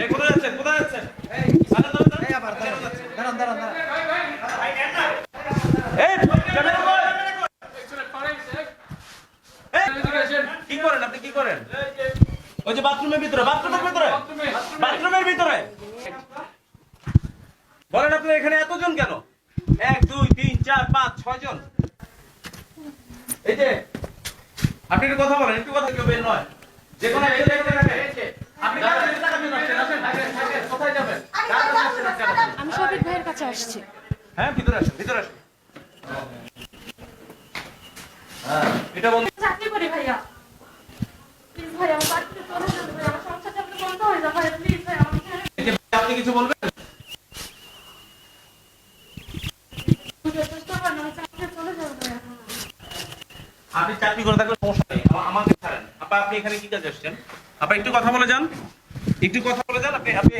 এই কোথায় যাচ্ছেন? কোথায় যাচ্ছেন? এই আবার দাঁড়ান। এই ক্যামেরা কই? কি করেন আপনি? কি করেন? ওই যে বাথরুমের ভিতরে বলেন আপনি এখানে এতজন কেন? 1 2 3 4 5 6 জন। এই যে আপনি একটু কথা বলেন, একটু কথা কেউ বের নয়। যে কোনো একটা জায়গায় থাকে। আপনি কার কাছে টাকা দিন আসেন? কোথায় যাবেন? আমি শফিক ভাইয়ের কাছে আসছি। হ্যাঁ ভিতরে আসেন। হ্যাঁ এটা বন্ধ। চাকরি করি ভাইয়া, প্লিজ ভাই আমার বাড়িতে চলে যান ভাই, আমার সংসারটা আপনি বন্ধ হয়ে যাবে ভাই, প্লিজ ভাই আমাকে ছেড়ে এই যে আপনি কিছু বলবেন? দিতে চেষ্টা করেন, আমি চাকরি চলে যাবো ভাই এখন। আপনি চাকরি করে থাকলে সমস্যা নেই, আমাকে ছাড়েন। আপনি এখানে কি কাজে আসছেন? আপনি একটু কথা বলে যান। আপনি